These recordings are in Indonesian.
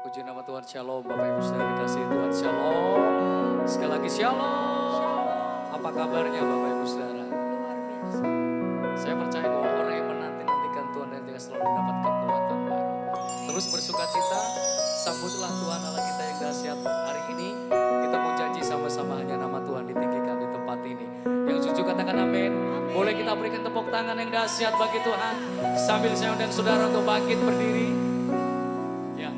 Puji nama Tuhan, Shalom Bapak Ibu Saudara dikasihi Tuhan, Shalom. Sekali lagi Shalom. Apa kabarnya Bapak Ibu Saudara? Luar biasa. Saya percaya bahwa orang yang menanti-nantikan Tuhan dan juga selalu mendapat kekuatan baru. Terus bersuka cita, sambutlah Tuhan Allah kita yang dahsyat. Hari ini kita mau janji sama-sama hanya nama Tuhan ditinggikan di tempat ini. Yang setuju katakan amin. Boleh kita berikan tepuk tangan yang dahsyat bagi Tuhan. Sambil saya undang saudara untuk bangkit berdiri. Ya,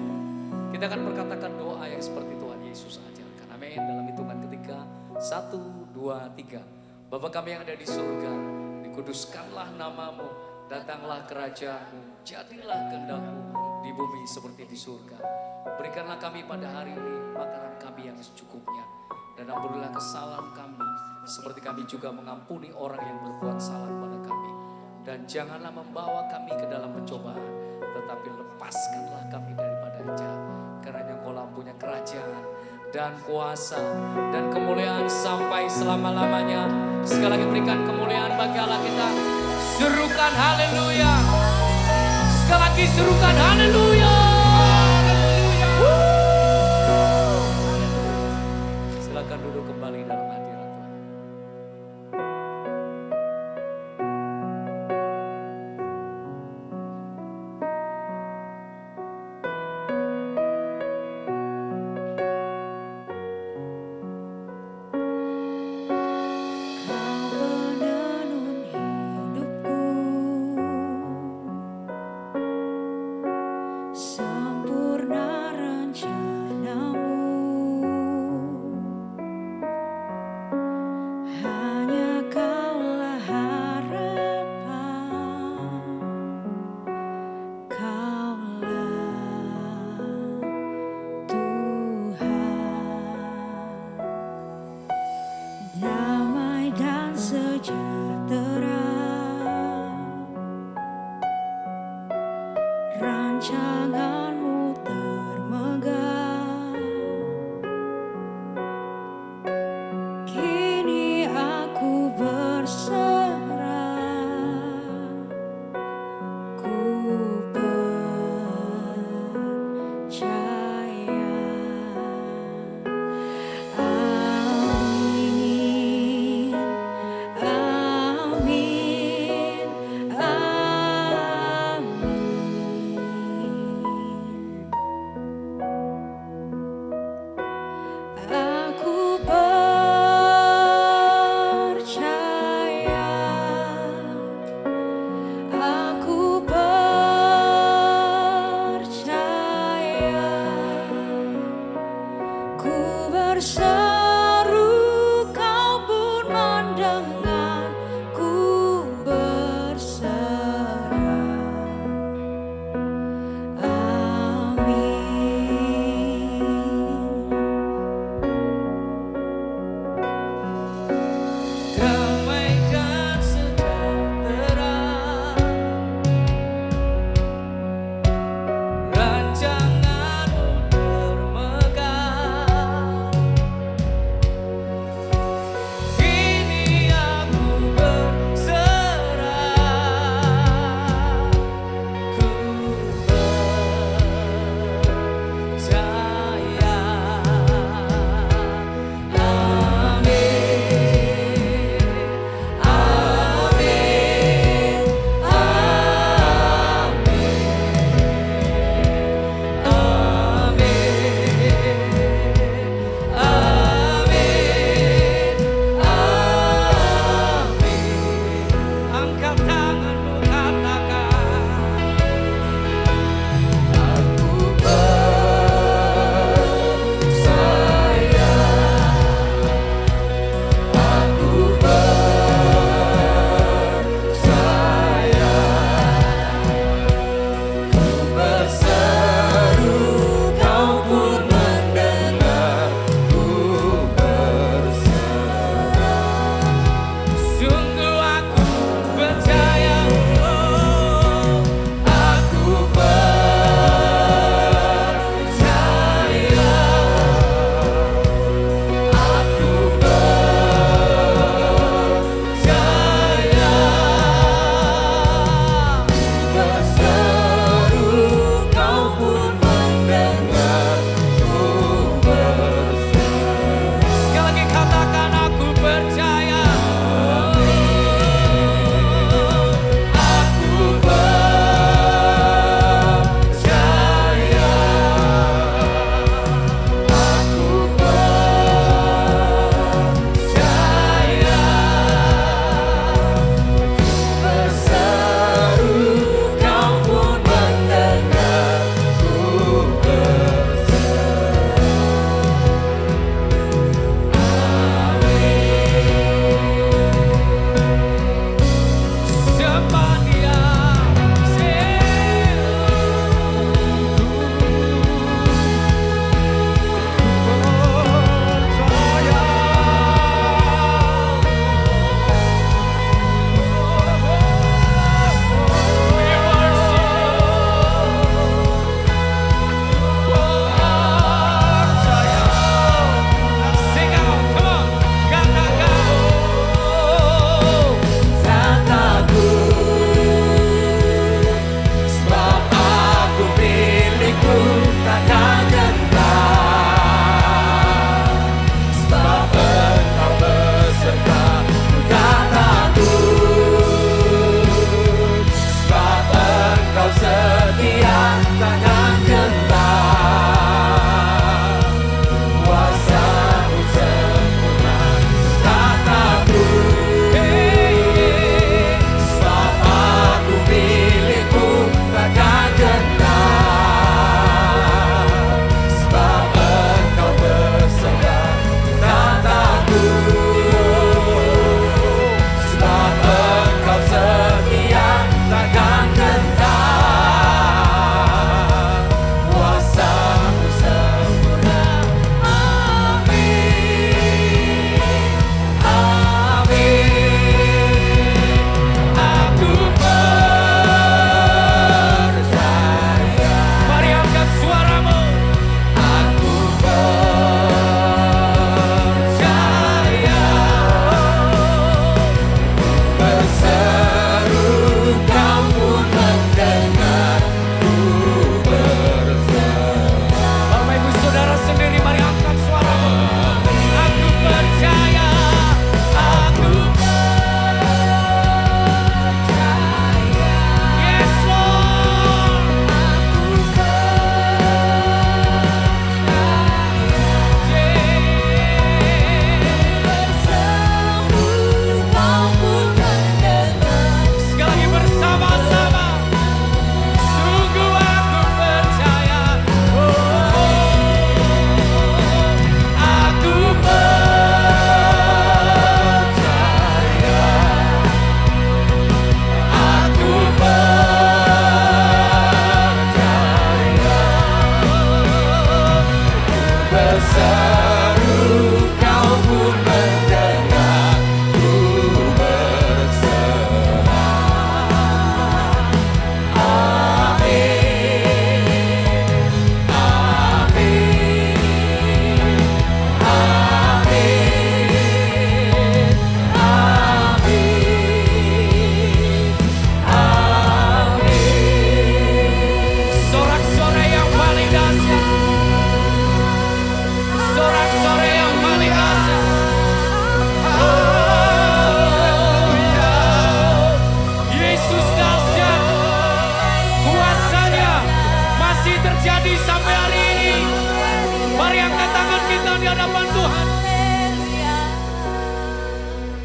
kita akan berkatakan doa yang seperti Tuhan Yesus ajarkan. Amin. Dalam hitungan ketiga, 1, 2, 3. Bapa kami yang ada di surga, dikuduskanlah namamu, datanglah kerajaanmu, jadilah kehendak-Mu di bumi seperti di surga. Berikanlah kami pada hari ini makanan kami yang secukupnya, dan ampunilah kesalahan kami, seperti kami juga mengampuni orang yang berbuat salah pada kami. Dan janganlah membawa kami ke dalam pencobaan, tetapi lepaskanlah kami daripada yang jahat. Karena Engkau punya kerajaan dan kuasa dan kemuliaan sampai selama-lamanya. Sekali lagi berikan kemuliaan bagi Allah kita. Serukan haleluya. Sekali lagi serukan haleluya. Silakan duduk kembali dalam hadirat Tuhan. Sempurna rencanamu, hanya Kaulah harapan, Kaulah Tuhan. Damai dan sejahtera, rancangan-Mu termegah. Kini aku berserah, ku percaya. Amin, amin.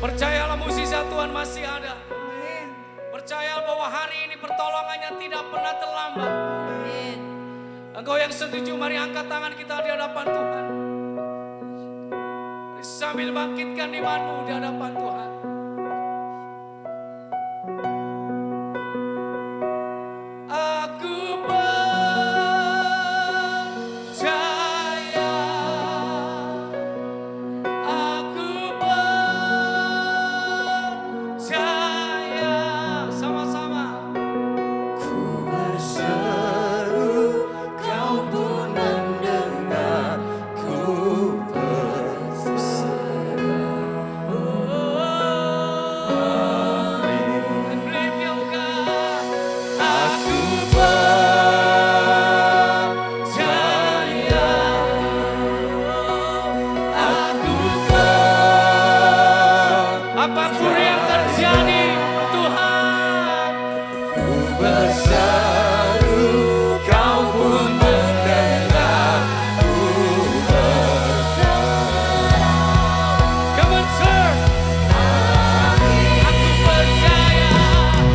Percayalah mukjizat Tuhan masih ada. Percayalah bahwa hari ini pertolongannya tidak pernah terlambat. Engkau yang setuju, mari angkat tangan kita di hadapan Tuhan. Sambil bangkitkan imanmu di hadapan Tuhan. Aku percaya, aku percaya, sama-sama. Ku berseru, kau pun mendengar. Ku apapun yang terjadi, Tuhan. Ku berseru, kau pun mendengar. Ku Come on, sir. Aku percaya,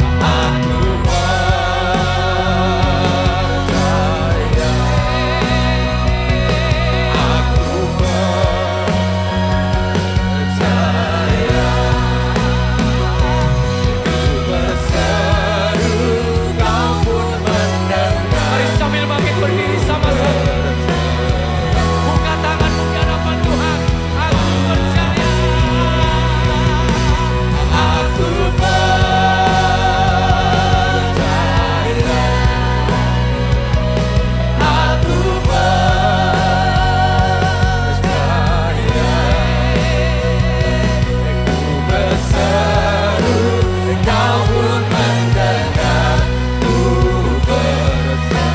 aku percaya, aku percaya. Ku berseru, kau pun mendengar. mari sambil bangkit berdiri sama-sama. Buka tanganmu di hadapan Tuhan. Aku percaya. Aku percaya, aku percaya. Ku berseru, kau pun mendengar. Ku berserah.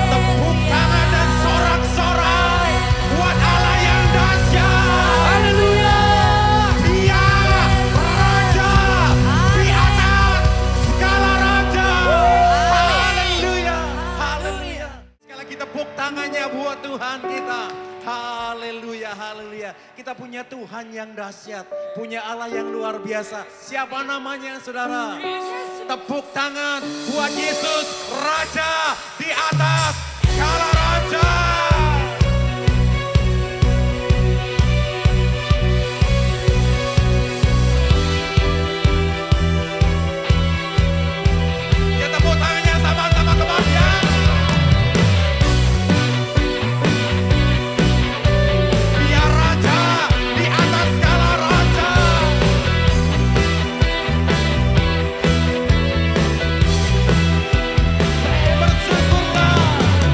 Tepuk tangan dan sorak-sorai buat Allah yang dahsyat. Haleluya. Dia raja di atas segala raja. Haleluya, haleluya. Sekali lagi tepuk tangannya buat Tuhan kita. Haleluya, haleluya. Kita punya Tuhan yang dahsyat, punya Allah yang luar biasa. Siapa namanya, saudara? Tepuk tangan buat Yesus, Raja di atas segala raja. Ya, tepuk tangannya sama-sama kembali ya. Dia raja di atas segala raja. Bersyukurlah.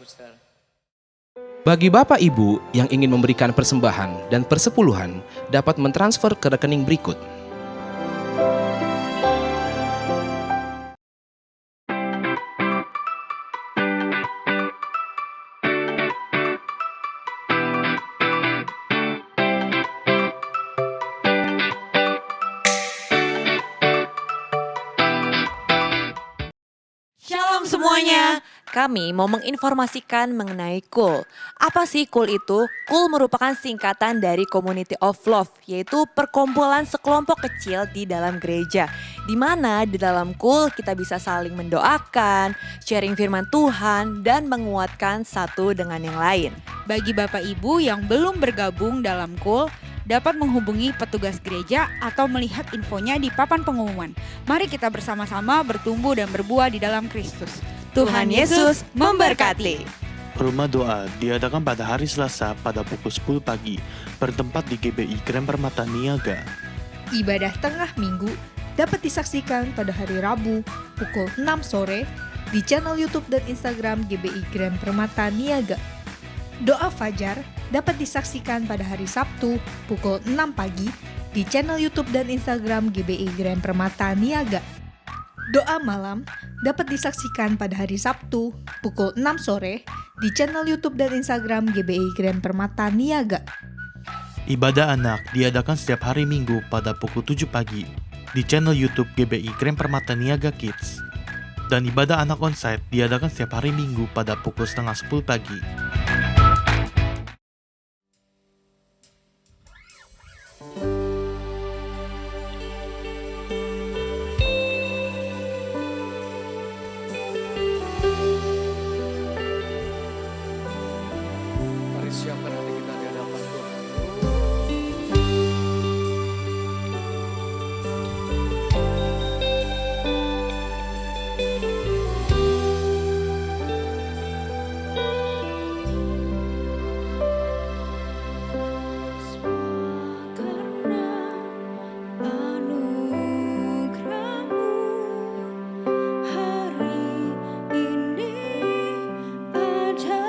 saudara. Bagi Bapak Ibu yang ingin memberikan persembahan dan persepuluhan dapat mentransfer ke rekening berikut. Shalom semuanya. Kami mau menginformasikan mengenai KUL. Apa sih KUL itu? KUL merupakan singkatan dari Community of Love, yaitu perkumpulan sekelompok kecil di dalam gereja. Di mana di dalam KUL kita bisa saling mendoakan, sharing firman Tuhan, dan menguatkan satu dengan yang lain. Bagi Bapak Ibu yang belum bergabung dalam KUL, dapat menghubungi petugas gereja atau melihat infonya di papan pengumuman. Mari kita bersama-sama bertumbuh dan berbuah di dalam Kristus. Tuhan Yesus memberkati. Rumah doa diadakan pada hari Selasa pada pukul 10 pagi, bertempat di GBI Grand Permata Niaga. Ibadah tengah minggu dapat disaksikan pada hari Rabu pukul 6 sore di channel YouTube dan Instagram GBI Grand Permata Niaga. Doa fajar dapat disaksikan pada hari Sabtu pukul 6 pagi di channel YouTube dan Instagram GBI Grand Permata Niaga. Doa malam dapat disaksikan pada hari Sabtu pukul 6 sore di channel YouTube dan Instagram GBI Grand Permata Niaga. Ibadah anak diadakan setiap hari Minggu pada pukul 7 pagi di channel YouTube GBI Grand Permata Niaga Kids. Dan ibadah anak onsite diadakan setiap hari Minggu pada pukul setengah 10 pagi. Mari siapkan hati kita di hadapan Tuhan. Karena anugerah-Mu hari ini ada.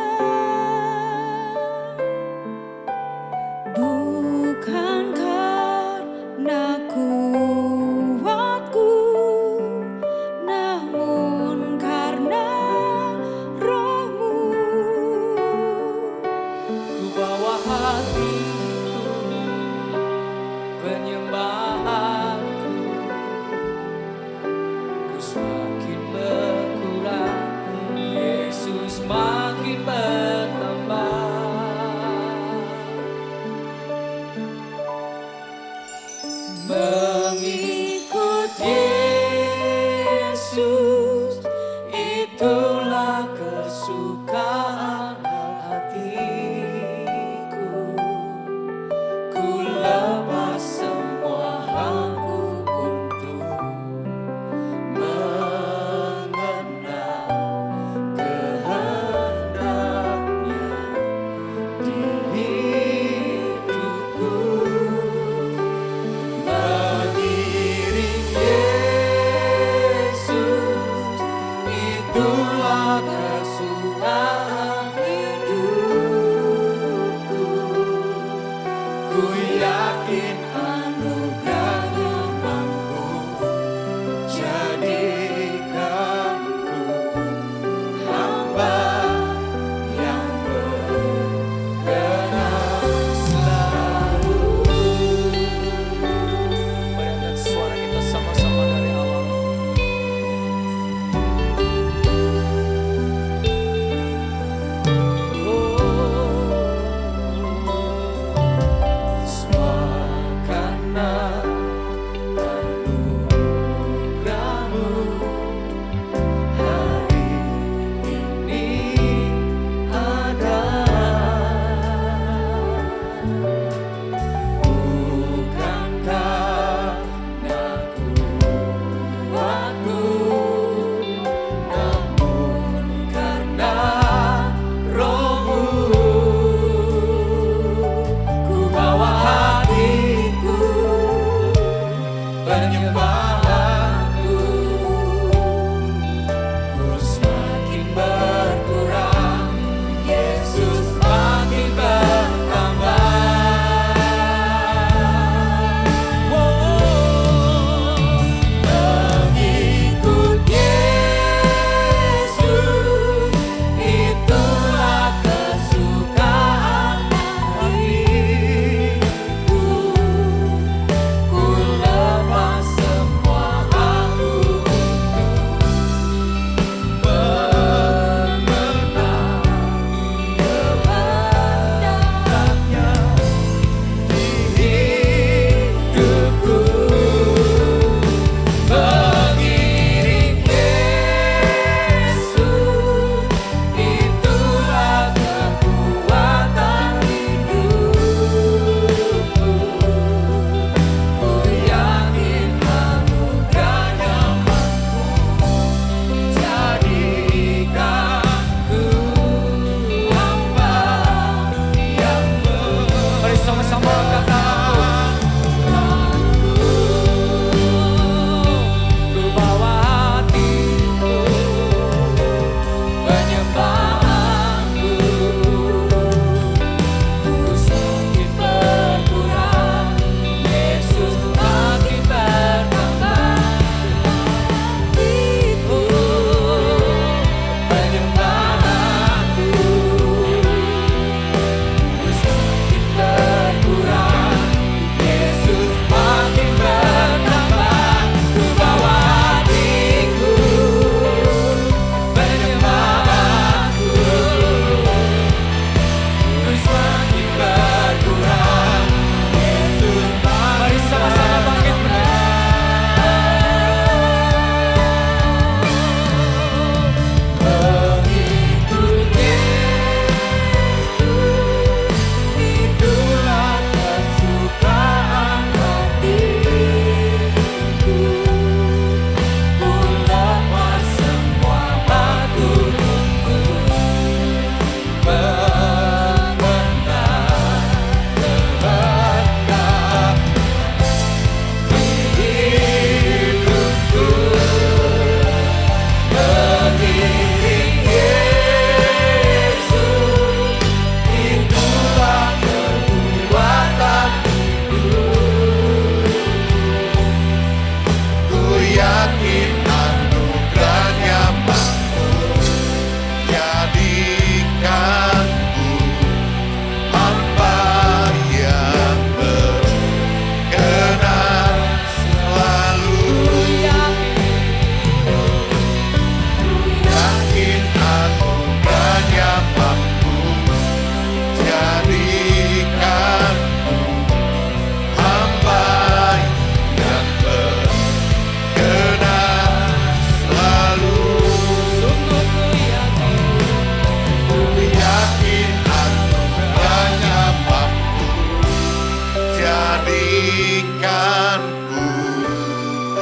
jadikanku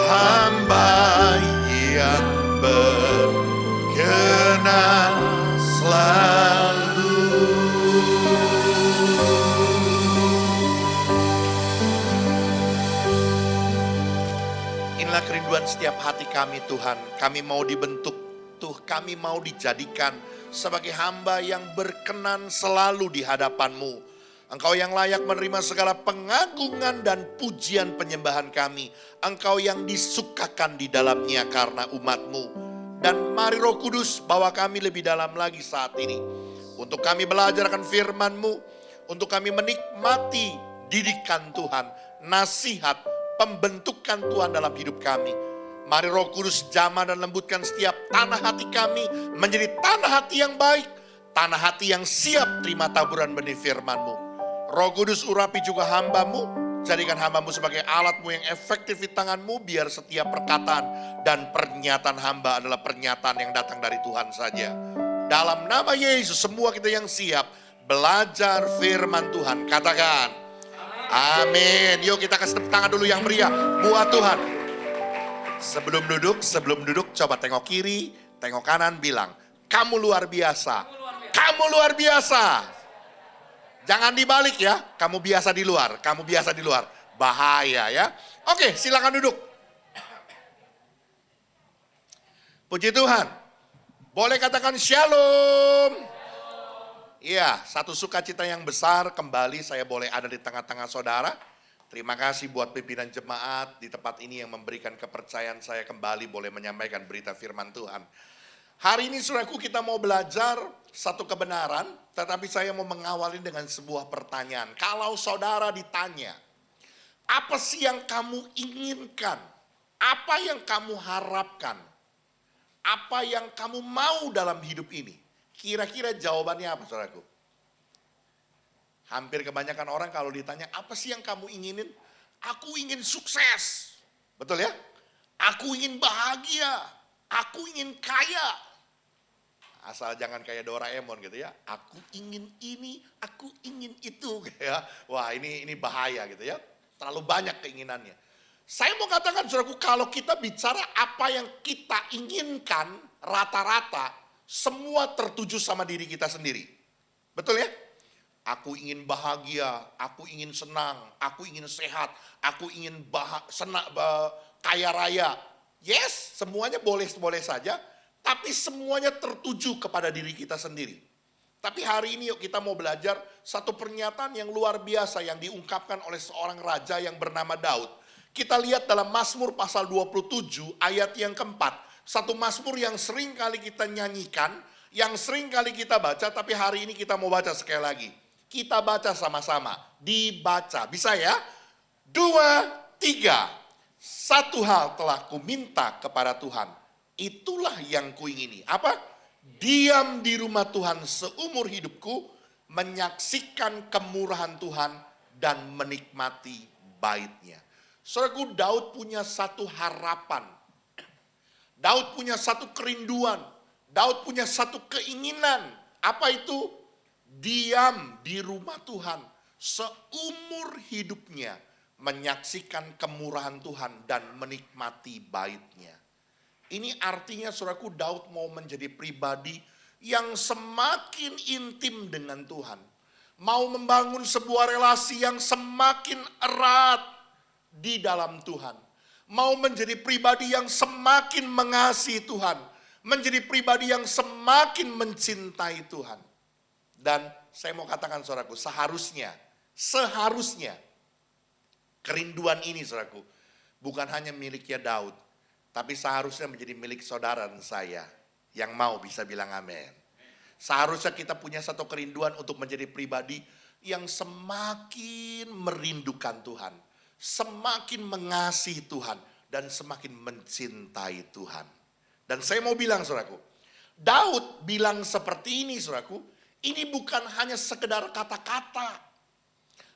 hamba yang berkenan selalu. Inilah kerinduan setiap hati kami Tuhan. Kami mau dibentuk Tuh, kami mau dijadikan sebagai hamba yang berkenan selalu di hadapan-Mu. Engkau yang layak menerima segala pengagungan dan pujian penyembahan kami. Engkau yang disukakan di dalamnya karena umat-Mu. Dan mari Roh Kudus bawa kami lebih dalam lagi saat ini. Untuk kami belajar akan firman-Mu. Untuk kami menikmati didikan Tuhan, nasihat, pembentukan Tuhan dalam hidup kami. Mari Roh Kudus jamah dan lembutkan setiap tanah hati kami menjadi tanah hati yang baik. Tanah hati yang siap terima taburan benih firman-Mu. Roh Kudus urapi juga hamba-Mu. Jadikan hamba-Mu sebagai alat-Mu yang efektif di tangan-Mu. Biar setiap perkataan dan pernyataan hamba adalah pernyataan yang datang dari Tuhan saja. Dalam nama Yesus semua kita yang siap belajar firman Tuhan. Katakan amin. Yuk kita kasih tepuk tangan dulu yang meriah buat Tuhan. Sebelum duduk, coba tengok kiri, tengok kanan, bilang, kamu luar biasa. Kamu luar biasa. Jangan dibalik ya, kamu biasa di luar, Bahaya ya. Oke, silakan duduk. Puji Tuhan. Boleh katakan shalom. Iya, satu sukacita yang besar kembali saya boleh ada di tengah-tengah saudara. Terima kasih buat pimpinan jemaat di tempat ini yang memberikan kepercayaan saya kembali boleh menyampaikan berita firman Tuhan. Hari ini saudaraku kita mau belajar satu kebenaran, tetapi saya mau mengawali dengan sebuah pertanyaan. Kalau saudara ditanya, apa sih yang kamu inginkan? Apa yang kamu harapkan? Apa yang kamu mau dalam hidup ini? Kira-kira jawabannya apa saudaraku? Hampir kebanyakan orang kalau ditanya, apa sih yang kamu inginin? Aku ingin sukses. Betul ya? Aku ingin bahagia. Aku ingin kaya. Asal jangan kayak Doraemon gitu ya. Aku ingin ini, aku ingin itu. Ya. Wah ini bahaya gitu ya. Terlalu banyak keinginannya. Saya mau katakan saudaraku, kalau kita bicara apa yang kita inginkan, rata-rata semua tertuju sama diri kita sendiri. Betul ya? Aku ingin bahagia, aku ingin senang, aku ingin sehat, aku ingin kaya raya. Yes, semuanya boleh saja, tapi semuanya tertuju kepada diri kita sendiri. Tapi hari ini yuk kita mau belajar satu pernyataan yang luar biasa yang diungkapkan oleh seorang raja yang bernama Daud. Kita lihat dalam Mazmur pasal 27 ayat yang keempat. Satu Mazmur yang sering kali kita nyanyikan, yang sering kali kita baca, tapi hari ini kita mau baca sekali lagi. Kita baca sama-sama, dibaca. Bisa ya? 2, 3. Satu hal telah kuminta kepada Tuhan. Itulah yang kuingini. Apa? Diam di rumah Tuhan seumur hidupku, menyaksikan kemurahan Tuhan dan menikmati bait-Nya. Saudaraku, Daud punya satu harapan. Daud punya satu kerinduan. Daud punya satu keinginan. Apa itu? Diam di rumah Tuhan seumur hidupnya, menyaksikan kemurahan Tuhan dan menikmati bait-Nya. Ini artinya saudaraku, Daud mau menjadi pribadi yang semakin intim dengan Tuhan. Mau membangun sebuah relasi yang semakin erat di dalam Tuhan. Mau menjadi pribadi yang semakin mengasihi Tuhan. Menjadi pribadi yang semakin mencintai Tuhan. Dan saya mau katakan saudaraku, seharusnya kerinduan ini saudaraku bukan hanya miliknya Daud, tapi seharusnya menjadi milik saudara dan saya yang mau bisa bilang amin. Seharusnya kita punya satu kerinduan untuk menjadi pribadi yang semakin merindukan Tuhan, semakin mengasihi Tuhan, dan semakin mencintai Tuhan. Dan saya mau bilang saudaraku, Daud bilang seperti ini saudaraku, ini bukan hanya sekedar kata-kata.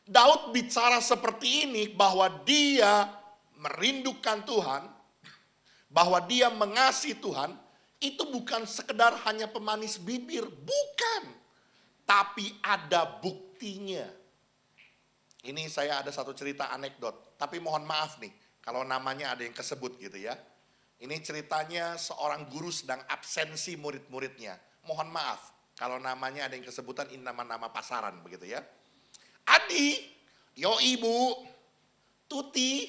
Daud bicara seperti ini bahwa dia merindukan Tuhan, bahwa dia mengasihi Tuhan, itu bukan sekedar hanya pemanis bibir, bukan. Tapi ada buktinya. Ini saya ada satu cerita anekdot, tapi mohon maaf nih kalau namanya ada yang kesebut gitu ya. Ini ceritanya seorang guru sedang absensi murid-muridnya. Mohon maaf kalau namanya ada yang kesebutan, ini nama-nama pasaran begitu ya. Adi, yo ibu, Tuti,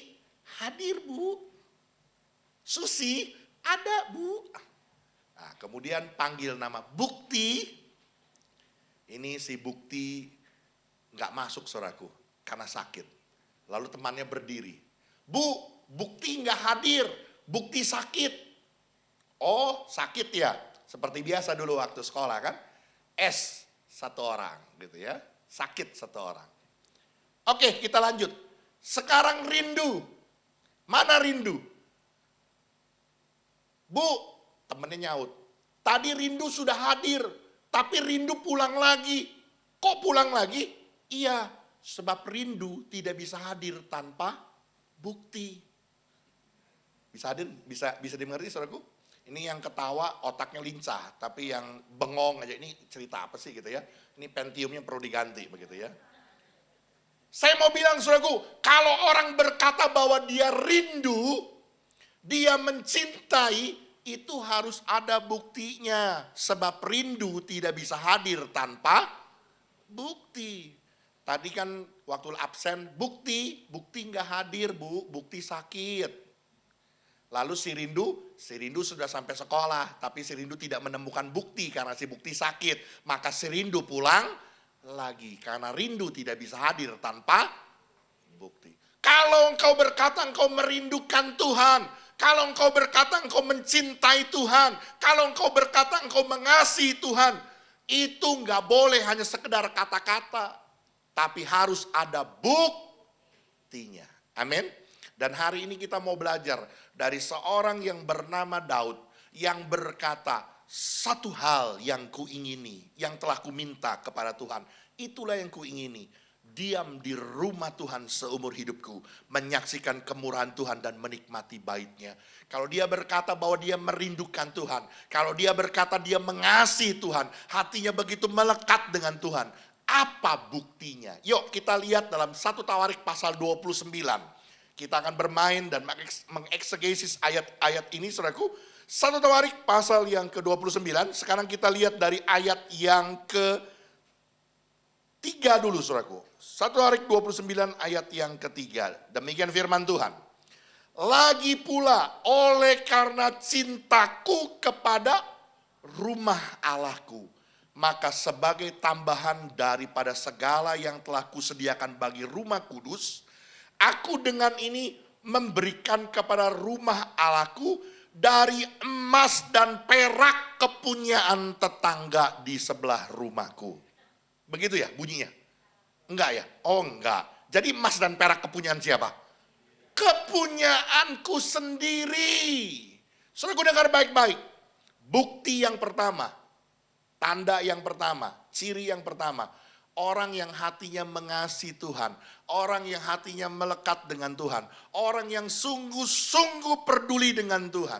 hadir bu. Susi, ada bu. Nah, kemudian panggil nama Bukti. Ini si Bukti nggak masuk saudaraku karena sakit. Lalu temannya berdiri. Bu, Bukti nggak hadir. Bukti sakit. Oh, sakit ya. Seperti biasa dulu waktu sekolah kan. S satu orang gitu ya. Sakit satu orang. Oke, kita lanjut. Sekarang Rindu. Mana Rindu? Bu, temennya nyaut. Tadi Rindu sudah hadir, tapi Rindu pulang lagi. Kok pulang lagi? Iya, sebab Rindu tidak bisa hadir tanpa Bukti. Bisa hadir, bisa dimengerti saudaraku? Ini yang ketawa otaknya lincah, tapi yang bengong aja, ini cerita apa sih gitu ya. Ini Pentiumnya perlu diganti begitu ya. Saya mau bilang saudaraku, kalau orang berkata bahwa dia rindu, dia mencintai, itu harus ada buktinya. Sebab rindu tidak bisa hadir tanpa bukti. Tadi kan waktu absen, Bukti nggak hadir bu, Bukti sakit. Lalu si Rindu sudah sampai sekolah, tapi si Rindu tidak menemukan bukti karena si Bukti sakit. Maka si Rindu pulang lagi karena Rindu tidak bisa hadir tanpa bukti. Kalau engkau berkata engkau merindukan Tuhan, kalau engkau berkata engkau mencintai Tuhan, kalau engkau berkata engkau mengasihi Tuhan, itu nggak boleh hanya sekedar kata-kata, tapi harus ada buktinya. Amin. Dan hari ini kita mau belajar dari seorang yang bernama Daud yang berkata, satu hal yang kuingini, yang telah kuminta kepada Tuhan, itulah yang kuingini. Diam di rumah Tuhan seumur hidupku, menyaksikan kemurahan Tuhan dan menikmati baitnya. Kalau dia berkata bahwa dia merindukan Tuhan, kalau dia berkata dia mengasihi Tuhan, hatinya begitu melekat dengan Tuhan, apa buktinya? Yuk kita lihat dalam 1 Tawarik pasal 29. Kita akan bermain dan mengeksegesis ayat-ayat ini saudaraku. 1 Tawarik pasal yang ke-29, sekarang kita lihat dari ayat yang ke-3 dulu saudaraku. 1 Tawarik 29 ayat yang ke-3. Demikian firman Tuhan. Lagi pula oleh karena cintaku kepada rumah Allahku, maka sebagai tambahan daripada segala yang telah kusediakan bagi rumah kudus, aku dengan ini memberikan kepada rumah Allahku dari emas dan perak kepunyaan tetangga di sebelah rumahku. Begitu ya bunyinya? Enggak ya? Oh enggak. Jadi emas dan perak kepunyaan siapa? Kepunyaanku sendiri. Saudara dengar baik-baik. Bukti yang pertama, tanda yang pertama, ciri yang pertama. Orang yang hatinya mengasihi Tuhan, orang yang hatinya melekat dengan Tuhan, orang yang sungguh-sungguh peduli dengan Tuhan.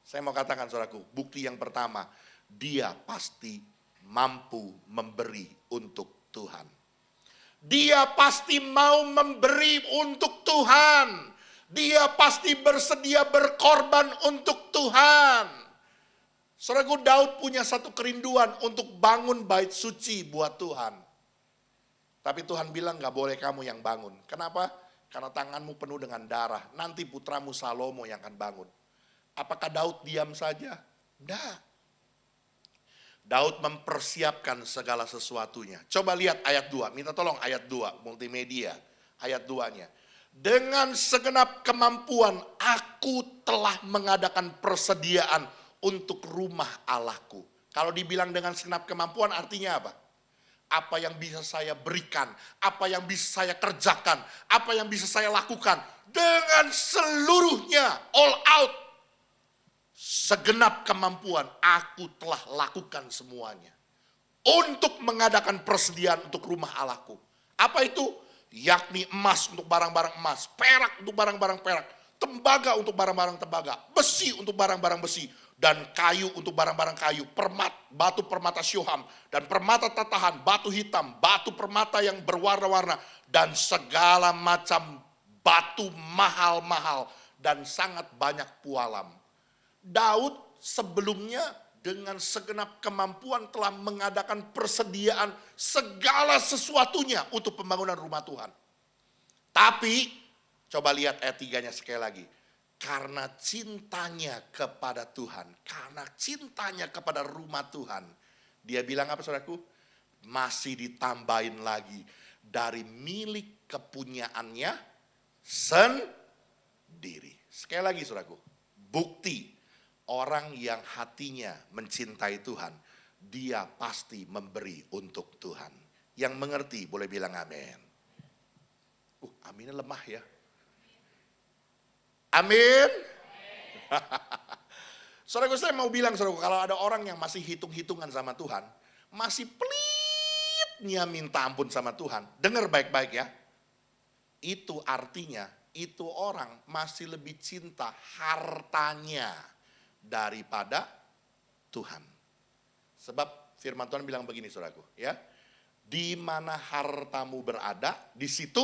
Saya mau katakan saudaraku, bukti yang pertama, dia pasti mampu memberi untuk Tuhan. Dia pasti mau memberi untuk Tuhan. Dia pasti bersedia berkorban untuk Tuhan. Saudaraku, Daud punya satu kerinduan untuk bangun bait suci buat Tuhan. Tapi Tuhan bilang gak boleh kamu yang bangun. Kenapa? Karena tanganmu penuh dengan darah. Nanti putramu Salomo yang akan bangun. Apakah Daud diam saja? Enggak. Daud mempersiapkan segala sesuatunya. Coba lihat ayat 2. Minta tolong ayat 2 multimedia. Ayat 2-nya. Dengan segenap kemampuan aku telah mengadakan persediaan untuk rumah Allahku. Kalau dibilang dengan segenap kemampuan artinya apa? Apa yang bisa saya berikan, apa yang bisa saya kerjakan, apa yang bisa saya lakukan. Dengan seluruhnya, all out. Segenap kemampuan aku telah lakukan semuanya. Untuk mengadakan persediaan untuk rumah Allahku. Apa itu? Yakni emas untuk barang-barang emas, perak untuk barang-barang perak, tembaga untuk barang-barang tembaga, besi untuk barang-barang besi, dan kayu untuk barang-barang kayu, batu permata syuham, dan permata tatahan, batu hitam, batu permata yang berwarna-warna, dan segala macam batu mahal-mahal, dan sangat banyak pualam. Daud sebelumnya dengan segenap kemampuan telah mengadakan persediaan segala sesuatunya untuk pembangunan rumah Tuhan. Tapi, coba lihat ayat 3-nya sekali lagi. Karena cintanya kepada Tuhan, karena cintanya kepada rumah Tuhan, dia bilang apa saudaraku? Masih ditambahin lagi dari milik kepunyaannya sendiri. Sekali lagi saudaraku, bukti orang yang hatinya mencintai Tuhan, dia pasti memberi untuk Tuhan. Yang mengerti boleh bilang amin. Aminnya lemah ya. Amin. Saudaraku, saya mau bilang saudaraku, kalau ada orang yang masih hitung-hitungan sama Tuhan, masih pelitnya minta ampun sama Tuhan, dengar baik-baik ya. Itu artinya, itu orang masih lebih cinta hartanya daripada Tuhan. Sebab firman Tuhan bilang begini saudaraku ya. Di mana hartamu berada, di situ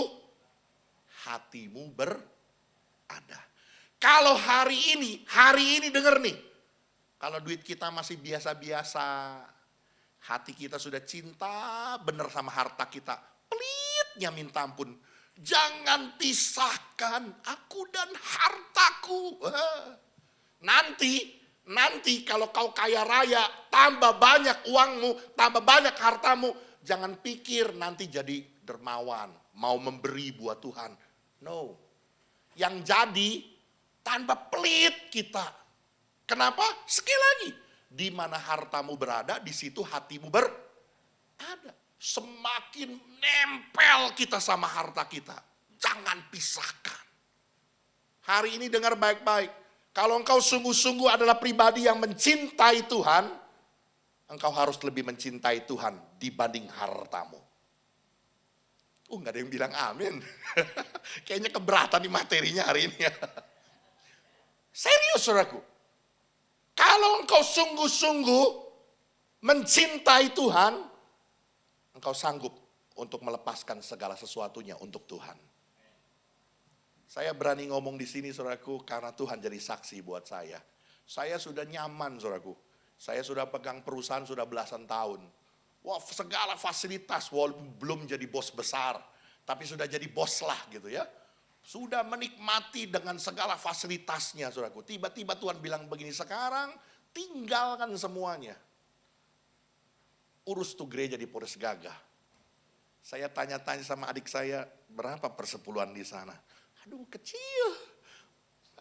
hatimu berada. Kalau hari ini denger nih. Kalau duit kita masih biasa-biasa, hati kita sudah cinta bener sama harta kita, pelitnya minta ampun. Jangan pisahkan aku dan hartaku. Nanti kalau kau kaya raya, tambah banyak uangmu, tambah banyak hartamu, jangan pikir nanti jadi dermawan, mau memberi buat Tuhan. No. Yang jadi tambah pelit kita. Kenapa? Sekali lagi, di mana hartamu berada, di situ hatimu berada. Semakin nempel kita sama harta kita, jangan pisahkan. Hari ini dengar baik-baik. Kalau engkau sungguh-sungguh adalah pribadi yang mencintai Tuhan, engkau harus lebih mencintai Tuhan dibanding hartamu. Nggak ada yang bilang amin. Kayaknya keberatan nih materinya hari ini ya. Serius saudaraku. Kalau engkau sungguh-sungguh mencintai Tuhan, engkau sanggup untuk melepaskan segala sesuatunya untuk Tuhan. Saya berani ngomong di sini saudaraku karena Tuhan jadi saksi buat saya. Saya sudah nyaman saudaraku. Saya sudah pegang perusahaan sudah belasan tahun. Wah, segala fasilitas walaupun belum jadi bos besar, tapi sudah jadi bos lah gitu ya. Sudah menikmati dengan segala fasilitasnya saudaraku. Tiba-tiba Tuhan bilang begini, sekarang tinggalkan semuanya. Urus tuh gereja di Polres Gagah. Saya tanya-tanya sama adik saya, berapa persepuluhan di sana? Aduh kecil.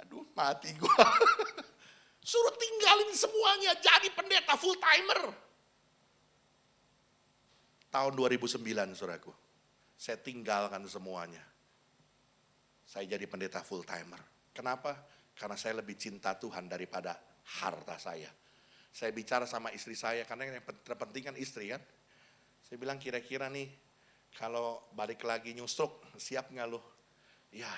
Aduh mati gua. Suruh tinggalin semuanya, jadi pendeta full timer. Tahun 2009 saudaraku, saya tinggalkan semuanya. Saya jadi pendeta full timer. Kenapa? Karena saya lebih cinta Tuhan daripada harta saya. Saya bicara sama istri saya, karena yang terpenting kan istri kan. Saya bilang kira-kira nih, kalau balik lagi nyusruk, siap nggak lo? Ya,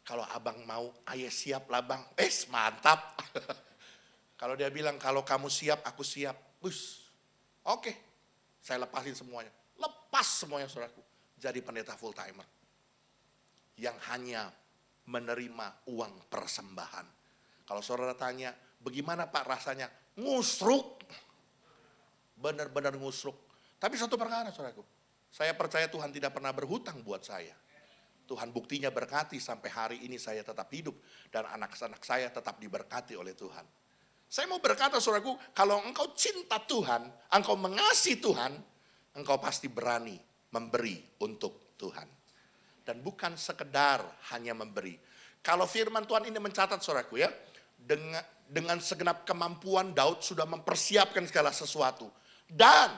kalau abang mau, ayo siap lah bang. Mantap. Kalau dia bilang, kalau kamu siap, aku siap. Oke, saya lepasin semuanya. Lepas semuanya saudaraku. Jadi pendeta full timer. Yang hanya menerima uang persembahan. Kalau saudara tanya, bagaimana Pak rasanya? Ngusruk. Benar-benar ngusruk. Tapi satu perkara saudaraku. Saya percaya Tuhan tidak pernah berhutang buat saya. Tuhan buktinya berkati sampai hari ini saya tetap hidup. Dan anak-anak saya tetap diberkati oleh Tuhan. Saya mau berkata saudaraku, kalau engkau cinta Tuhan, engkau mengasihi Tuhan, engkau pasti berani memberi untuk Tuhan. Dan bukan sekedar hanya memberi. Kalau firman Tuhan ini mencatat saudaraku ya, dengan segenap kemampuan Daud sudah mempersiapkan segala sesuatu. Dan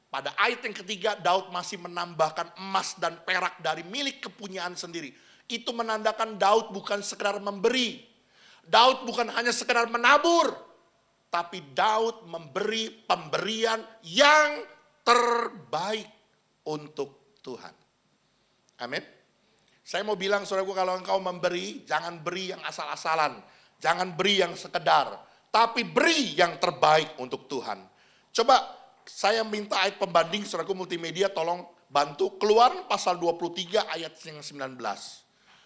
pada ayat yang ketiga Daud masih menambahkan emas dan perak dari milik kepunyaan sendiri. Itu menandakan Daud bukan sekedar memberi. Daud bukan hanya sekedar menabur. Tapi Daud memberi pemberian yang terbaik untuk Tuhan. Amin. Saya mau bilang saudaraku, kalau engkau memberi, jangan beri yang asal-asalan. Jangan beri yang sekedar. tapi beri yang terbaik untuk Tuhan. Coba saya minta ayat pembanding, saudaraku multimedia tolong bantu. Keluaran pasal 23 ayat yang 19.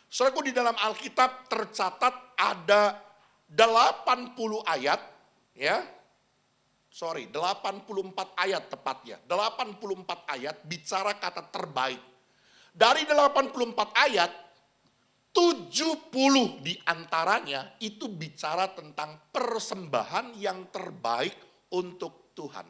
Saudaraku, di dalam Alkitab tercatat ada 80 ayat, ya. 84 ayat tepatnya. 84 ayat bicara kata terbaik. Dari 84 ayat, 70 diantaranya itu bicara tentang persembahan yang terbaik untuk Tuhan.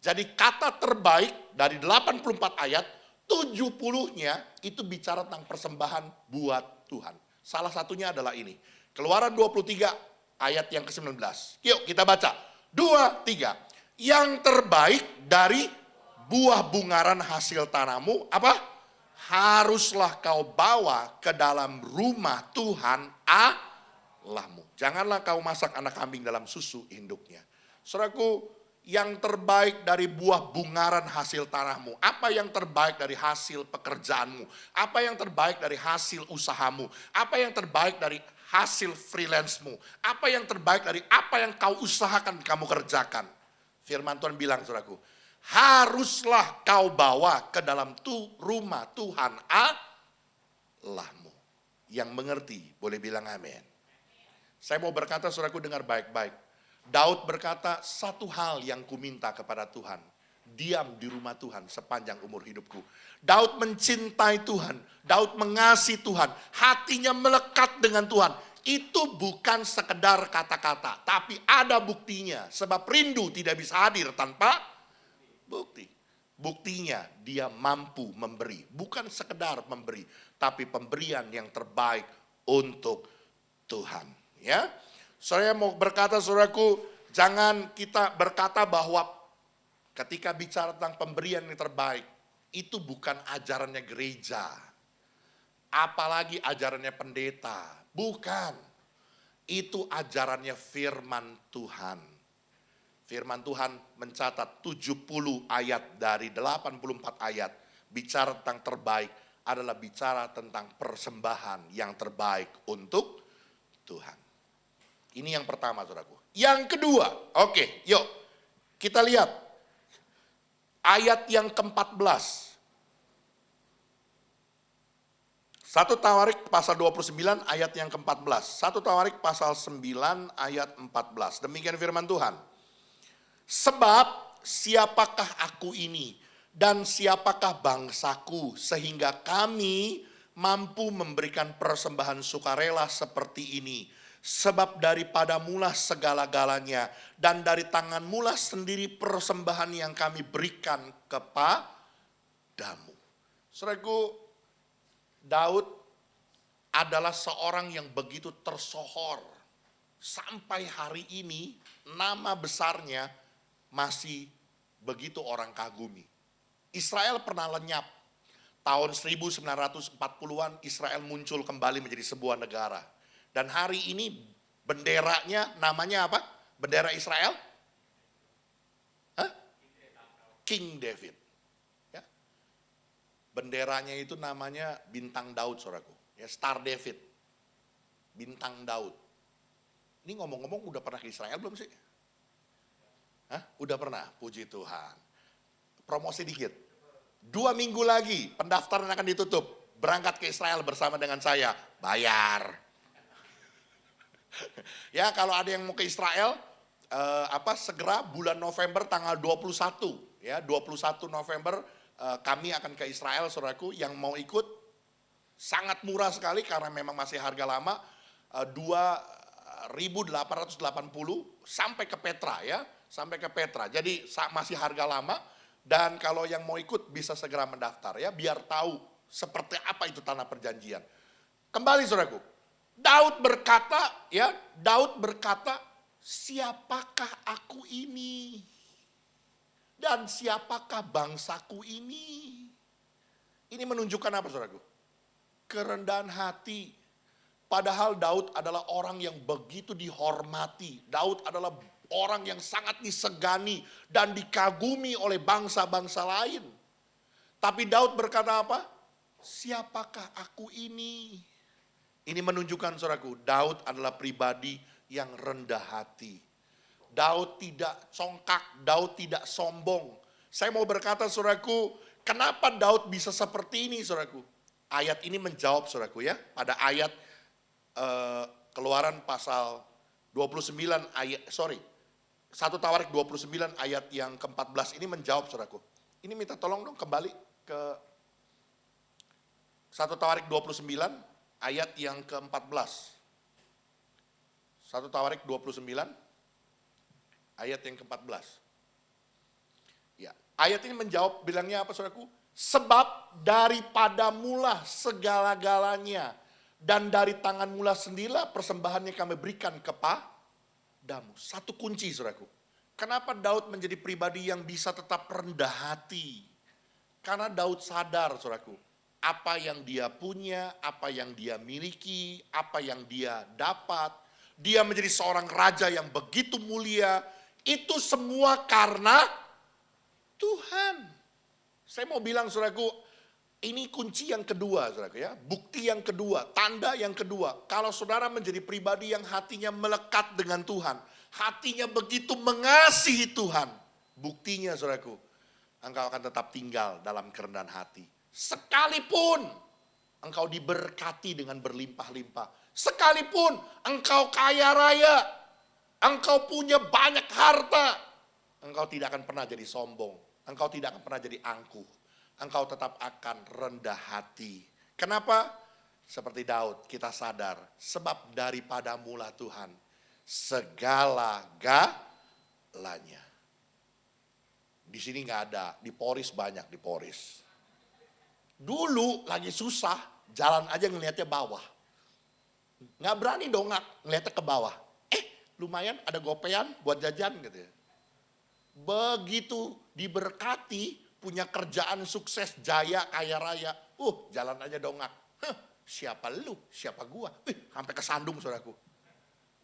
Jadi kata terbaik dari 84 ayat, 70-nya itu bicara tentang persembahan buat Tuhan. Salah satunya adalah ini. Keluaran 23 ayat yang ke-19. Yuk kita baca. 2, 3. Yang terbaik dari buah bungaran hasil tanahmu, apa? Haruslah kau bawa ke dalam rumah Tuhan Allahmu. Janganlah kau masak anak kambing dalam susu induknya. Saudaraku, yang terbaik dari buah bungaran hasil tanahmu. Apa yang terbaik dari hasil pekerjaanmu? Apa yang terbaik dari hasil usahamu? Apa yang terbaik dari hasil freelance-mu? Apa yang terbaik dari apa yang kau usahakan kamu kerjakan? Firman Tuhan bilang, saudaraku, haruslah kau bawa ke dalam rumah Tuhan Allahmu. Yang mengerti boleh bilang amin. Saya mau berkata, saudaraku, dengar baik-baik. Daud berkata, satu hal yang kuminta kepada Tuhan, diam di rumah Tuhan sepanjang umur hidupku. Daud mencintai Tuhan, Daud mengasihi Tuhan, hatinya melekat dengan Tuhan. Itu bukan sekedar kata-kata, tapi ada buktinya. Sebab rindu tidak bisa hadir tanpa bukti. Buktinya dia mampu memberi, bukan sekedar memberi, tapi pemberian yang terbaik untuk Tuhan. Ya, saya mau berkata, saudaraku, jangan kita berkata bahwa ketika bicara tentang pemberian yang terbaik, itu bukan ajarannya gereja, apalagi ajarannya pendeta. Bukan, itu ajarannya firman Tuhan. Firman Tuhan mencatat 70 ayat dari 84 ayat. Bicara tentang terbaik adalah bicara tentang persembahan yang terbaik untuk Tuhan. Ini yang pertama, saudaraku. Yang kedua, oke, yuk kita lihat ayat yang ke-14. 1 Tawarik pasal 29 ayat yang ke-14. 1 Tawarik pasal 9 ayat 14. Demikian firman Tuhan. Sebab siapakah aku ini dan siapakah bangsaku sehingga kami mampu memberikan persembahan sukarela seperti ini. Sebab daripada mula segala-galanya dan dari tangan mula sendiri persembahan yang kami berikan kepadamu. Saudaraku, Daud adalah seorang yang begitu tersohor. Sampai hari ini nama besarnya masih begitu orang kagumi. Israel pernah lenyap. Tahun 1940-an Israel muncul kembali menjadi sebuah negara. Dan hari ini benderanya namanya apa? Bendera Israel? Hah? King David. Ya. Benderanya itu namanya bintang Daud, saudaraku. Ya, Star David. Bintang Daud. Ini ngomong-ngomong udah pernah ke Israel belum sih? Hah? Udah pernah, puji Tuhan. Promosi dikit. 2 minggu lagi pendaftaran akan ditutup. Berangkat ke Israel bersama dengan saya. Bayar. Ya, kalau ada yang mau ke Israel, segera bulan November tanggal 21. Ya, 21 November kami akan ke Israel, saudaraku. Yang mau ikut sangat murah sekali karena memang masih harga lama. 2.880 sampai ke Petra, ya. Sampai ke Petra. Jadi masih harga lama. Dan kalau yang mau ikut bisa segera mendaftar, ya, biar tahu seperti apa itu tanah perjanjian. Kembali, saudaraku. Daud berkata, siapakah aku ini? Dan siapakah bangsaku ini? Ini menunjukkan apa, saudaraku? Kerendahan hati. Padahal Daud adalah orang yang begitu dihormati. Daud adalah orang yang sangat disegani dan dikagumi oleh bangsa-bangsa lain. Tapi Daud berkata apa? Siapakah aku ini? Ini menunjukkan, saudaraku, Daud adalah pribadi yang rendah hati. Daud tidak congkak, Daud tidak sombong. Saya mau berkata saudaraku, kenapa Daud bisa seperti ini saudaraku? Ayat ini menjawab saudaraku ya, pada ayat Keluaran pasal 29 ayat, 1 Tawarik 29 ayat yang ke-14 ini menjawab saudaraku. Ini minta tolong dong kembali ke 1 Tawarik 29 ayat yang ke-14. 1 Tawarik 29 ayat yang ke-14. Ya, ayat ini menjawab bilangnya apa saudaraku? Sebab daripada mula segala-galanya dan dari tangan mula sendirilah persembahannya kami berikan kepadamu. Satu kunci saudaraku. Kenapa Daud menjadi pribadi yang bisa tetap rendah hati? Karena Daud sadar saudaraku, apa yang dia punya, apa yang dia miliki, apa yang dia dapat. Dia menjadi seorang raja yang begitu mulia. Itu semua karena Tuhan. Saya mau bilang saudaraku, ini kunci yang kedua saudaraku ya. Bukti yang kedua, tanda yang kedua. Kalau saudara menjadi pribadi yang hatinya melekat dengan Tuhan. Hatinya begitu mengasihi Tuhan. Buktinya saudaraku, engkau akan tetap tinggal dalam kerendahan hati. Sekalipun engkau diberkati dengan berlimpah-limpah. Sekalipun engkau kaya raya. Engkau punya banyak harta. Engkau tidak akan pernah jadi sombong. Engkau tidak akan pernah jadi angkuh. Engkau tetap akan rendah hati. Kenapa? Seperti Daud kita sadar. Sebab daripada mula Tuhan segala-galanya. Di sini nggak ada, di Poris banyak, di Poris. Dulu lagi susah, jalan aja ngelihatnya bawah. Nggak berani dongak ngelihatnya ke bawah. Lumayan ada gopean buat jajan gitu ya. Begitu diberkati, punya kerjaan sukses, jaya, kaya raya. Jalan aja dongak. Siapa lu? Siapa gua? Sampai kesandung saudaraku.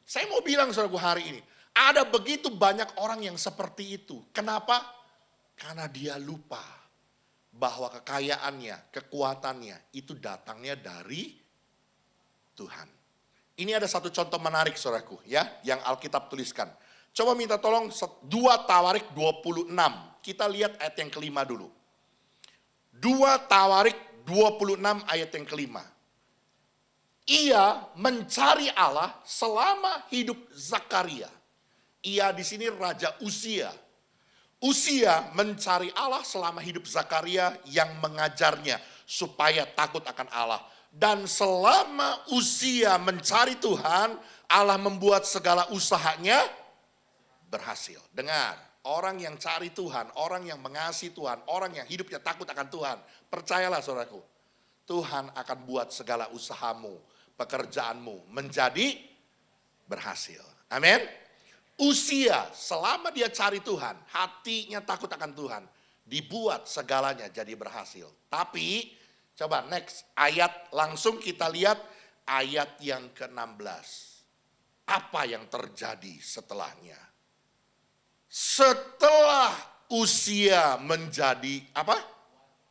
Saya mau bilang saudaraku hari ini, ada begitu banyak orang yang seperti itu. Kenapa? Karena dia lupa bahwa kekayaannya, kekuatannya itu datangnya dari Tuhan. Ini ada satu contoh menarik saudaraku ya, yang Alkitab tuliskan. Coba minta tolong 2 Tawarik 26. Kita lihat ayat yang kelima dulu. 2 Tawarik 26 ayat yang kelima. Ia mencari Allah selama hidup Zakaria. Ia di sini Raja Uzia. Uzia mencari Allah selama hidup Zakaria yang mengajarnya supaya takut akan Allah. Dan selama Uzia mencari Tuhan, Allah membuat segala usahanya berhasil. Dengar, orang yang cari Tuhan, orang yang mengasihi Tuhan, orang yang hidupnya takut akan Tuhan. Percayalah saudaraku, Tuhan akan buat segala usahamu, pekerjaanmu menjadi berhasil. Amin. Uzia selama dia cari Tuhan, hatinya takut akan Tuhan, dibuat segalanya jadi berhasil. Tapi coba next ayat, langsung kita lihat ayat yang ke-16. Apa yang terjadi setelahnya? Setelah Uzia menjadi apa?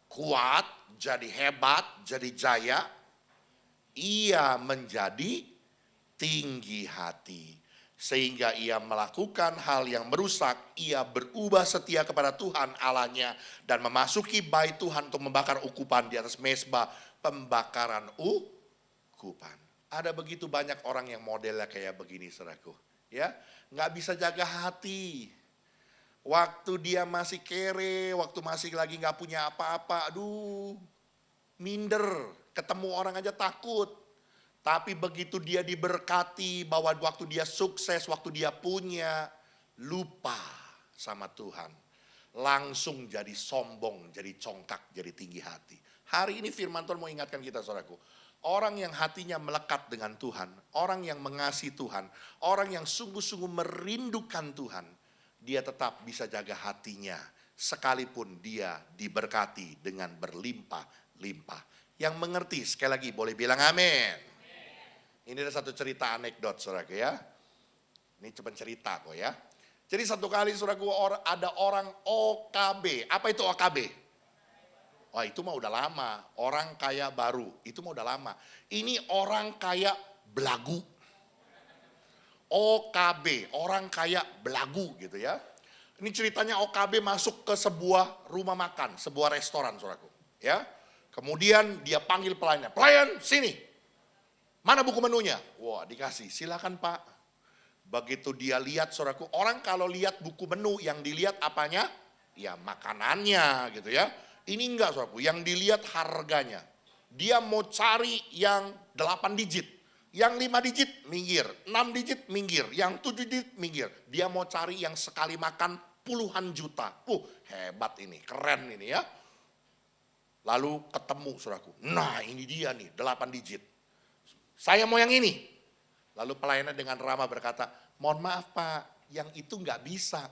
Kuat, jadi hebat, jadi jaya, ia menjadi tinggi hati. Sehingga ia melakukan hal yang merusak, ia berubah setia kepada Tuhan Allahnya dan memasuki bait Tuhan untuk membakar ukupan di atas mezbah pembakaran ukupan. Ada begitu banyak orang yang modelnya kayak begini saudaraku. Ya, nggak bisa jaga hati. Waktu dia masih kere, waktu masih lagi nggak punya apa-apa, aduh, minder, ketemu orang aja takut. Tapi begitu dia diberkati, bahwa waktu dia sukses, waktu dia punya, lupa sama Tuhan. Langsung jadi sombong, jadi congkak, jadi tinggi hati. Hari ini firman Tuhan mau ingatkan kita saudaraku. Orang yang hatinya melekat dengan Tuhan, orang yang mengasihi Tuhan, orang yang sungguh-sungguh merindukan Tuhan, dia tetap bisa jaga hatinya. Sekalipun dia diberkati dengan berlimpah-limpah. Yang mengerti sekali lagi boleh bilang amin. Ini ada satu cerita anekdot saudaraku ya. Ini cuma cerita kok ya. Jadi satu kali saudaraku ada orang OKB. Apa itu OKB? Wah itu mah udah lama. Orang kaya baru. Itu mah udah lama. Ini orang kaya belagu. OKB, orang kaya belagu gitu ya. Ini ceritanya OKB masuk ke sebuah rumah makan, sebuah restoran saudaraku. Ya, kemudian dia panggil pelayannya, pelayan sini, mana buku menunya? Wah dikasih, silakan Pak. Begitu dia lihat saudaraku, orang kalau lihat buku menu yang dilihat apanya? Ya makanannya gitu ya. Ini enggak saudaraku, yang dilihat harganya. Dia mau cari yang 8 digit. Yang 5 digit minggir, 6 digit minggir, yang 7 digit minggir. Dia mau cari yang sekali makan puluhan juta. Hebat ini, keren ini ya. Lalu ketemu saudaraku, nah ini dia nih 8 digit. Saya mau yang ini. Lalu pelayannya dengan ramah berkata, mohon maaf Pak, yang itu nggak bisa.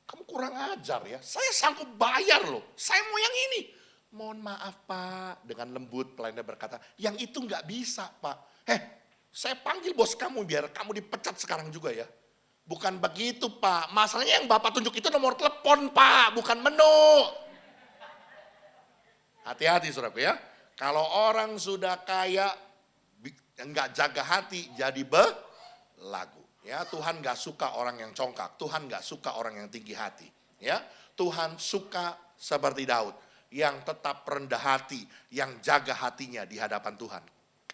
Kamu kurang ajar ya, saya sanggup bayar loh, saya mau yang ini. Mohon maaf Pak, dengan lembut pelayannya berkata, yang itu nggak bisa Pak. Saya panggil bos kamu biar kamu dipecat sekarang juga ya. Bukan begitu Pak, masalahnya yang Bapak tunjuk itu nomor telepon Pak, bukan menu. Hati-hati saudaraku ya, kalau orang sudah kaya, nggak jaga hati jadi belagu. Ya, Tuhan nggak suka orang yang congkak, Tuhan nggak suka orang yang tinggi hati. Ya, Tuhan suka seperti Daud, yang tetap rendah hati, yang jaga hatinya di hadapan Tuhan.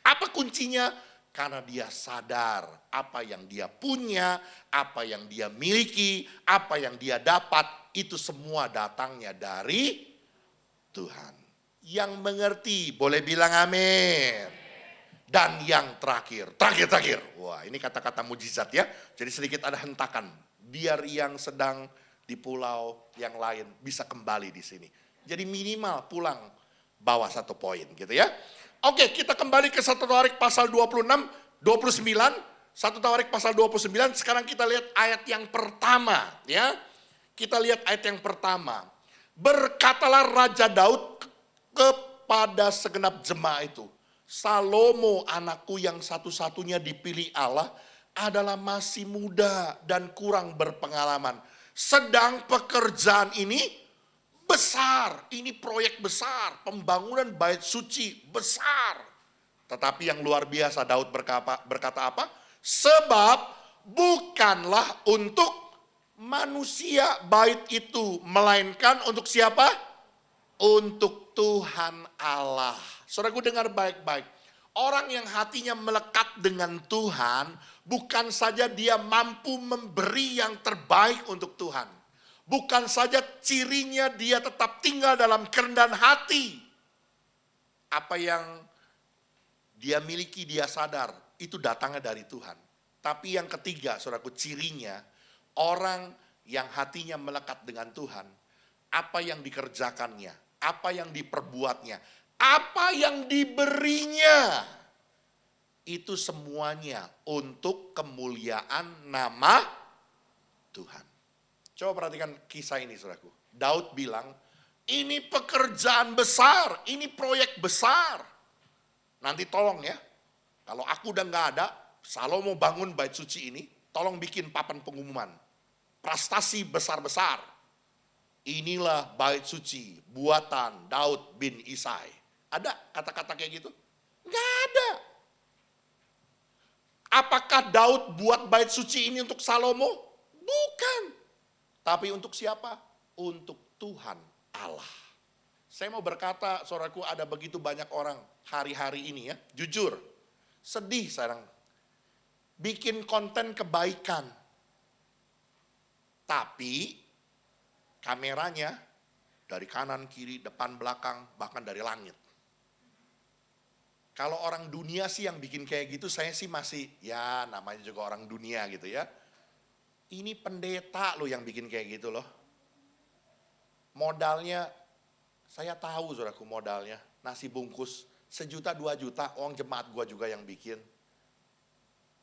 Apa kuncinya? Karena dia sadar apa yang dia punya, apa yang dia miliki, apa yang dia dapat, itu semua datangnya dari Tuhan. Yang mengerti boleh bilang amin. Dan yang terakhir. Wah ini kata-kata mujizat ya. Jadi sedikit ada hentakan. Biar yang sedang di pulau yang lain bisa kembali di sini. Jadi minimal pulang bawa 1 poin gitu ya. Oke, kita kembali ke 1 Tawarik pasal 26, 29. 1 Tawarik pasal 29, sekarang kita lihat ayat yang pertama. Ya, kita lihat ayat yang pertama. Berkatalah Raja Daud kepada segenap jemaah itu, Salomo anakku yang satu-satunya dipilih Allah adalah masih muda dan kurang berpengalaman. Sedang pekerjaan ini besar, ini proyek besar, pembangunan bait suci besar. Tetapi yang luar biasa Daud berkata apa? Sebab bukanlah untuk manusia bait itu, melainkan untuk siapa? Untuk Tuhan Allah. Saudaraku dengar baik-baik. Orang yang hatinya melekat dengan Tuhan, bukan saja dia mampu memberi yang terbaik untuk Tuhan. Bukan saja cirinya dia tetap tinggal dalam kerendahan hati. Apa yang dia miliki dia sadar itu datangnya dari Tuhan. Tapi yang ketiga saudaraku cirinya orang yang hatinya melekat dengan Tuhan. Apa yang dikerjakannya, apa yang diperbuatnya, apa yang diberinya. Itu semuanya untuk kemuliaan nama Tuhan. Coba perhatikan kisah ini saudaraku. Daud bilang, ini pekerjaan besar, ini proyek besar. Nanti tolong ya, kalau aku udah gak ada, Salomo bangun bait suci ini, tolong bikin papan pengumuman. Prestasi besar-besar. Inilah bait suci buatan Daud bin Isai. Ada kata-kata kayak gitu? Gak ada. Apakah Daud buat bait suci ini untuk Salomo? Bukan. Tapi untuk siapa? Untuk Tuhan Allah. Saya mau berkata, saudaraku, ada begitu banyak orang hari-hari ini ya, jujur, sedih sekarang. Bikin konten kebaikan. Tapi kameranya dari kanan, kiri, depan, belakang, bahkan dari langit. Kalau orang dunia sih yang bikin kayak gitu, saya sih masih, ya namanya juga orang dunia gitu ya. Ini pendeta loh yang bikin kayak gitu loh. Modalnya, saya tahu saudaraku modalnya. Nasi bungkus 1 juta 2 juta, orang jemaat gua juga yang bikin.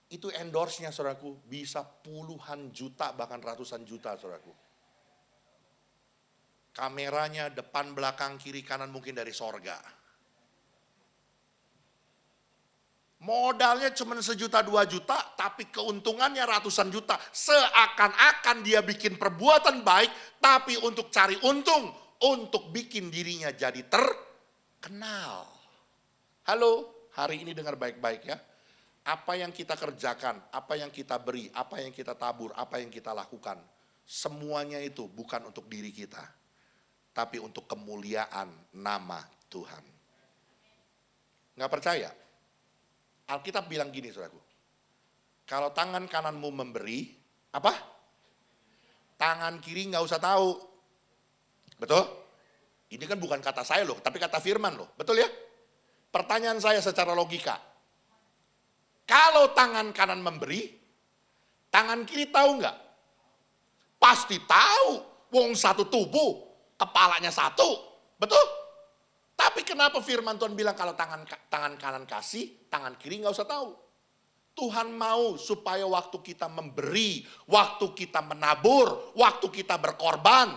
Itu endorse-nya saudaraku, bisa puluhan juta bahkan ratusan juta saudaraku. Kameranya depan, belakang, kiri, kanan mungkin dari sorga. Modalnya cuma 1 juta 2 juta, tapi keuntungannya ratusan juta. Seakan-akan dia bikin perbuatan baik, tapi untuk cari untung, untuk bikin dirinya jadi terkenal. Halo, hari ini dengar baik-baik ya. Apa yang kita kerjakan, apa yang kita beri, apa yang kita tabur, apa yang kita lakukan. Semuanya itu bukan untuk diri kita. Tapi untuk kemuliaan nama Tuhan. Nggak percaya? Alkitab bilang gini saudaraku. Kalau tangan kananmu memberi, apa? Tangan kiri nggak usah tahu. Betul? Ini kan bukan kata saya loh, tapi kata firman loh. Betul ya? Pertanyaan saya secara logika. Kalau tangan kanan memberi, tangan kiri tahu nggak? Pasti tahu. Wong satu tubuh, kepalanya satu. Betul? Tapi kenapa firman Tuhan bilang kalau tangan kanan kasih, tangan kiri nggak usah tahu? Tuhan mau supaya waktu kita memberi, waktu kita menabur, waktu kita berkorban,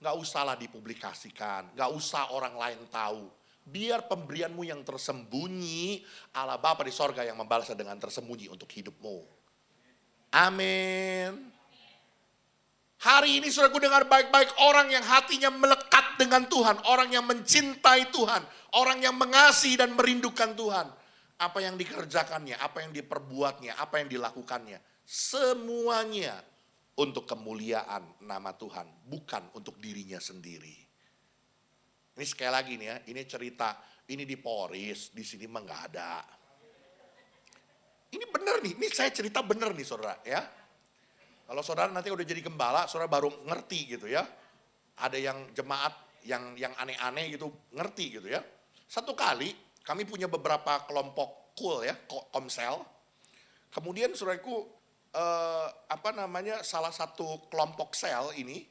nggak usahlah dipublikasikan, nggak usah orang lain tahu. Biar pemberianmu yang tersembunyi, Allah Bapa di sorga yang membalasnya dengan tersembunyi untuk hidupmu. Amin. Hari ini saudaraku dengar baik-baik, orang yang hatinya melekat dengan Tuhan, orang yang mencintai Tuhan, orang yang mengasihi dan merindukan Tuhan. Apa yang dikerjakannya, apa yang diperbuatnya, apa yang dilakukannya. Semuanya untuk kemuliaan nama Tuhan, bukan untuk dirinya sendiri. Ini sekali lagi nih ya, ini cerita, ini di Polres, di sini mah nggak ada. Ini bener nih, ini saya cerita bener nih saudara ya. Kalau saudara nanti udah jadi gembala, saudara baru ngerti gitu ya. Ada yang jemaat yang aneh-aneh gitu, ngerti gitu ya. Satu kali kami punya beberapa kelompok cool ya, komsel. Kemudian saudaraku, salah satu kelompok sel ini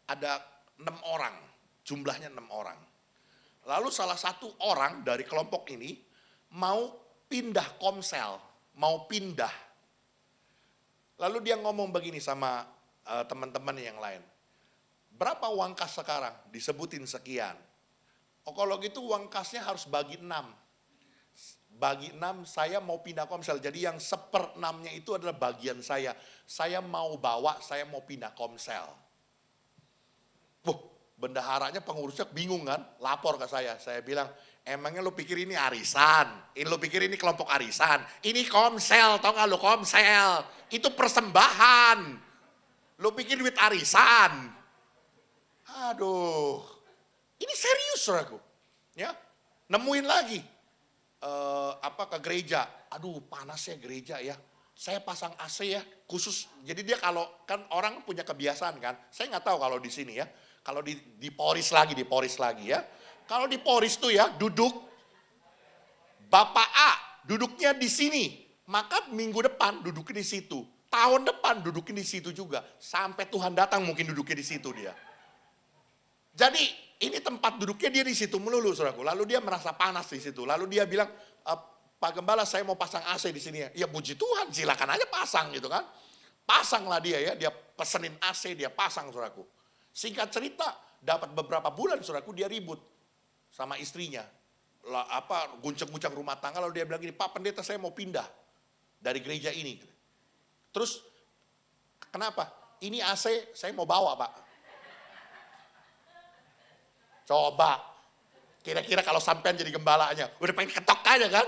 ada 6 orang. Jumlahnya 6 orang. Lalu salah satu orang dari kelompok ini mau pindah komsel, mau pindah. Lalu dia ngomong begini sama teman-teman yang lain. Berapa uang kas sekarang? Disebutin sekian. Oh kalau gitu uang kasnya harus bagi 6. Bagi 6 saya mau pindah komsel. Jadi yang 1/6-nya itu adalah bagian saya. Saya mau bawa, saya mau pindah komsel. Bendaharanya pengurusnya bingung kan, lapor ke saya. Saya bilang, emangnya lu pikir ini arisan? Lu pikir ini kelompok arisan? Ini komsel, tau gak lu komsel? Itu persembahan. Lu pikir duit arisan? Aduh, ini serius saudaraku. Ya, nemuin lagi. Ke gereja. Aduh panas ya gereja ya. Saya pasang AC ya, khusus. Jadi dia kalau, kan orang punya kebiasaan kan. Saya nggak tahu kalau di sini ya. Kalau di Polres lagi ya. Kalau di Polres tuh ya duduk Bapak A duduknya di sini, maka minggu depan duduknya di situ. Tahun depan duduknya di situ juga. Sampai Tuhan datang mungkin duduknya di situ dia. Jadi ini tempat duduknya dia di situ melulu saudaraku. Lalu dia merasa panas di situ. Lalu dia bilang, Pak Gembala saya mau pasang AC di sini ya. Ya puji Tuhan silakan aja pasang gitu kan. Pasanglah dia ya, dia pesenin AC dia pasang saudaraku. Singkat cerita, dapat beberapa bulan saudaraku dia ribut sama istrinya. Guncang-guncang rumah tangga, lalu dia bilang gini, Pak Pendeta saya mau pindah dari gereja ini. Terus, kenapa? Ini AC saya mau bawa Pak. Coba, kira-kira kalau sampean jadi gembalanya, udah pengen ketok aja kan?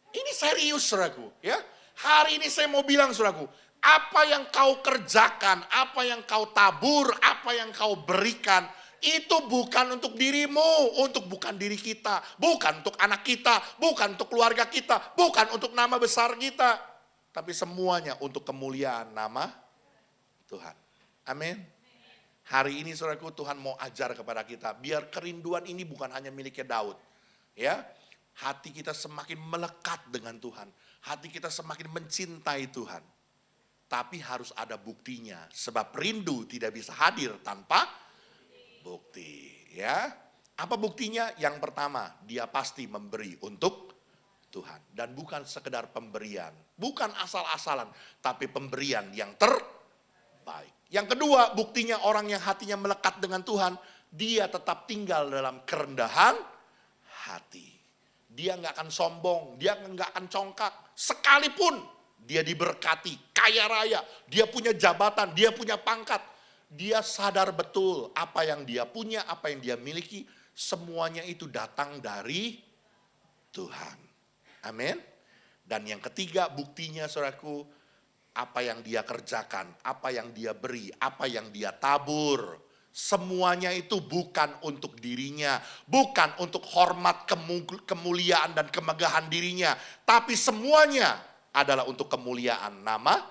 Ini serius saudaraku. Ya. Hari ini saya mau bilang saudaraku, apa yang kau kerjakan, apa yang kau tabur, apa yang kau berikan, itu bukan untuk dirimu, bukan diri kita, bukan untuk anak kita, bukan untuk keluarga kita, bukan untuk nama besar kita, tapi semuanya untuk kemuliaan nama Tuhan. Amin. Hari ini saudaraku Tuhan mau ajar kepada kita, biar kerinduan ini bukan hanya miliknya Daud. Ya, hati kita semakin melekat dengan Tuhan, hati kita semakin mencintai Tuhan. Tapi harus ada buktinya, sebab rindu tidak bisa hadir tanpa bukti. Ya, apa buktinya? Yang pertama, dia pasti memberi untuk Tuhan. Dan bukan sekedar pemberian, bukan asal-asalan, tapi pemberian yang terbaik. Yang kedua, buktinya orang yang hatinya melekat dengan Tuhan, dia tetap tinggal dalam kerendahan hati. Dia nggak akan sombong, dia nggak akan congkak, sekalipun dia diberkati, kaya raya, dia punya jabatan, dia punya pangkat. Dia sadar betul apa yang dia punya, apa yang dia miliki, semuanya itu datang dari Tuhan. Amin. Dan yang ketiga buktinya saudaraku, apa yang dia kerjakan, apa yang dia beri, apa yang dia tabur. Semuanya itu bukan untuk dirinya, bukan untuk hormat, kemuliaan dan kemegahan dirinya. Tapi semuanya adalah untuk kemuliaan nama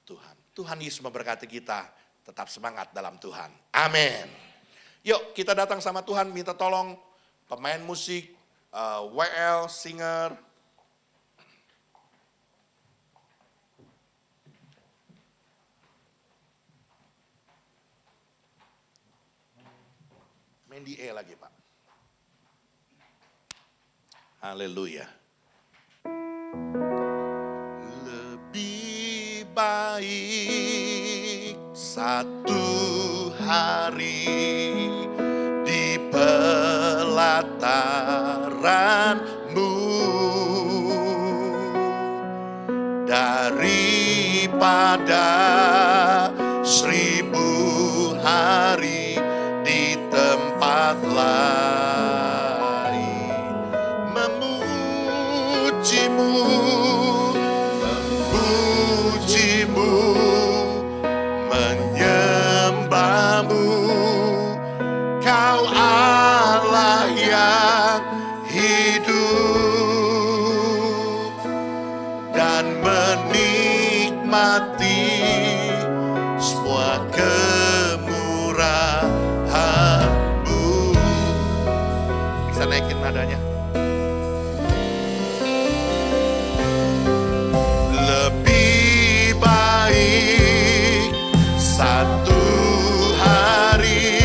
Tuhan. Tuhan Yesus memberkati kita, tetap semangat dalam Tuhan. Amin. Yuk kita datang sama Tuhan, minta tolong pemain musik, WL, singer. Main di E lagi Pak. Haleluya. Lebih baik satu hari di pelataranmu daripada 1000 hari di tempat lain. Memujimu, memujimu, menyembahmu, Kau Allah yang hidup, dan menikmati semua kemurahan-Mu. Bisa naikin nadanya. Lebih baik satu hari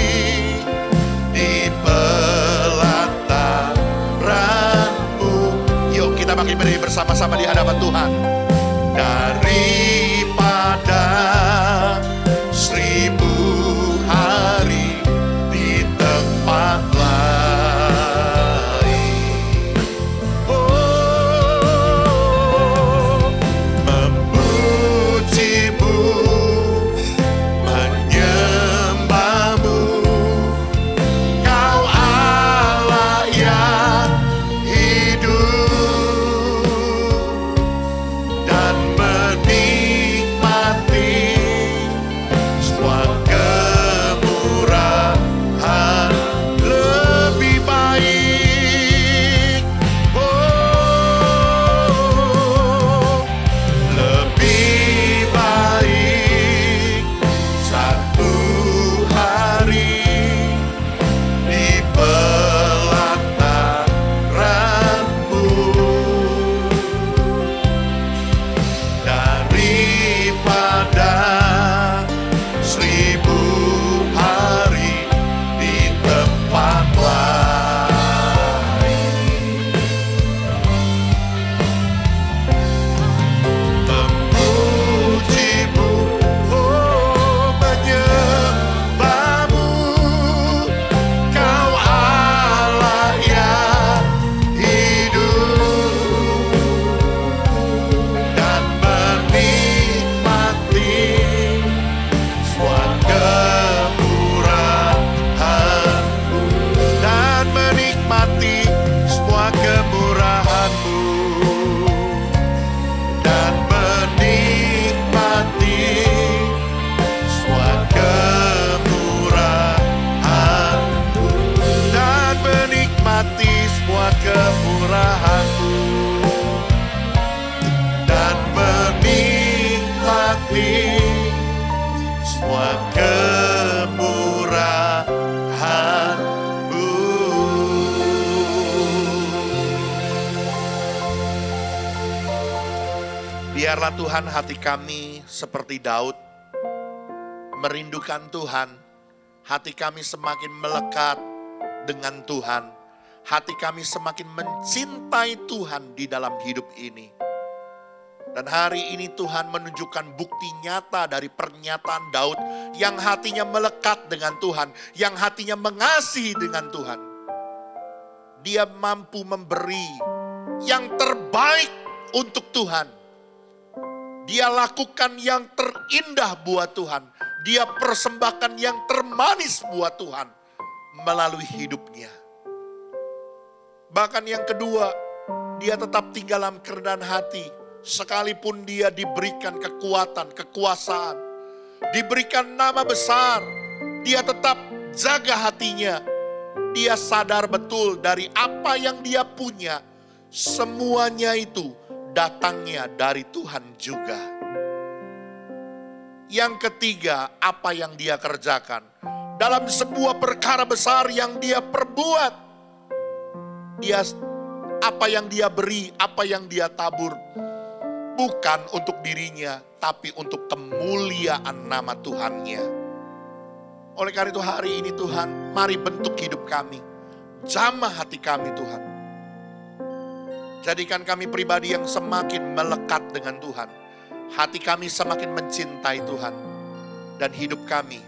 di pelataran-Mu. Yuk kita bagi beri bersama-sama di hadapan Tuhan. Daripada 1000 hari di tempat lain. Oh, memujimu, menyembahmu, Kau Allah yang hidup, dan menikmati semua kemurahan. Lebih baik, oh, lebih baik satu hari di pelataran-Mu daripada 1000 hari di tempat lain. Memujimu, oh, menyembahmu, Kau Allah yang hidup, dan menikmati semua kemurahan-Mu, dan menikmati semua kemurahan-Mu, dan menikmati semua kemurahan-Mu, dan menikmati semua kemurahan-Mu, dan menikmati semua kemurahan-Mu. Biarlah Tuhan hati kami seperti Daud, merindukan Tuhan. Hati kami semakin melekat dengan Tuhan. Hati kami semakin mencintai Tuhan di dalam hidup ini. Dan hari ini Tuhan menunjukkan bukti nyata dari pernyataan Daud yang hatinya melekat dengan Tuhan, yang hatinya mengasihi dengan Tuhan. Dia mampu memberi yang terbaik untuk Tuhan. Dia lakukan yang terindah buat Tuhan. Dia persembahkan yang termanis buat Tuhan melalui hidupnya. Bahkan yang kedua, dia tetap tinggal dalam kerendahan hati. Sekalipun dia diberikan kekuatan, kekuasaan, diberikan nama besar, dia tetap jaga hatinya. Dia sadar betul dari apa yang dia punya, semuanya itu datangnya dari Tuhan juga. Yang ketiga, apa yang dia kerjakan dalam sebuah perkara besar yang dia perbuat. Dia apa yang dia beri, apa yang dia tabur, bukan untuk dirinya, tapi untuk kemuliaan nama Tuhannya. Oleh karena itu hari ini Tuhan, mari bentuk hidup kami. Jamah hati kami Tuhan. Jadikan kami pribadi yang semakin melekat dengan Tuhan. Hati kami semakin mencintai Tuhan. Dan hidup kami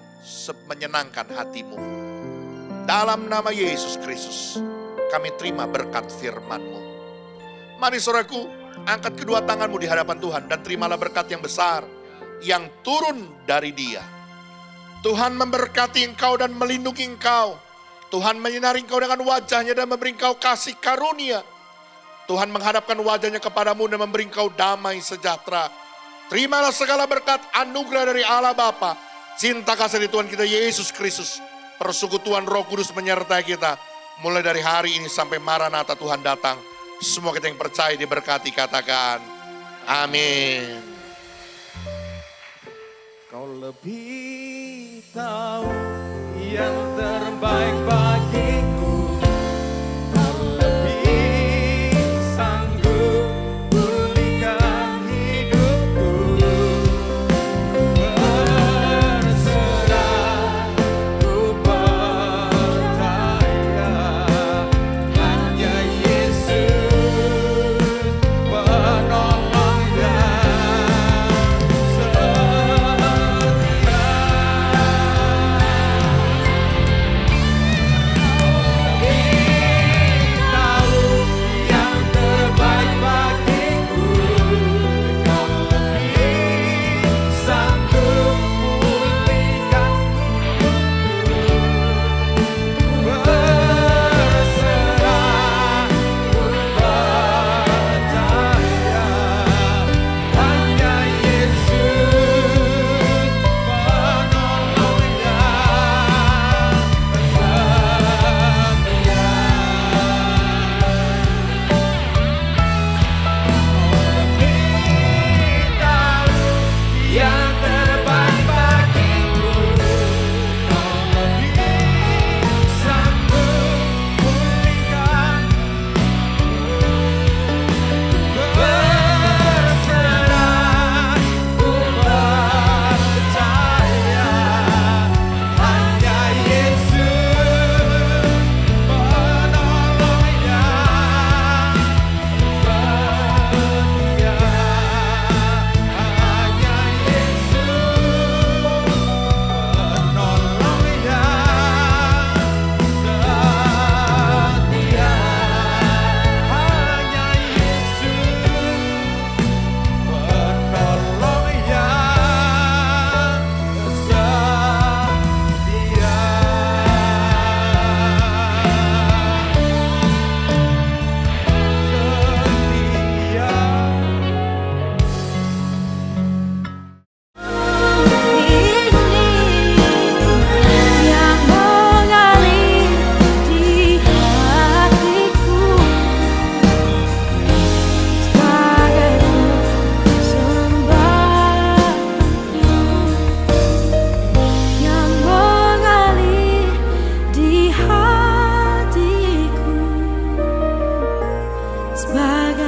menyenangkan hati-Mu. Dalam nama Yesus Kristus, kami terima berkat firman-Mu. Mari saudaraku, angkat kedua tanganmu di hadapan Tuhan dan terimalah berkat yang besar yang turun dari Dia. Tuhan memberkati engkau dan melindungi engkau. Tuhan menyinari engkau dengan wajahnya dan memberi engkau kasih karunia. Tuhan menghadapkan wajahnya kepadamu dan memberi engkau damai sejahtera. Terimalah segala berkat anugerah dari Allah Bapa, cinta kasih dari Tuhan kita Yesus Kristus, persekutuan Roh Kudus menyertai kita. Mulai dari hari ini sampai Maranatha Tuhan datang. Semua kita yang percaya diberkati, katakan amin. Kau lebih tahu yang terbaik bagiku. Kau lebih sanggup pulihkan hidupku. Berserah ku percaya hanya Yesus penolong dan sebagai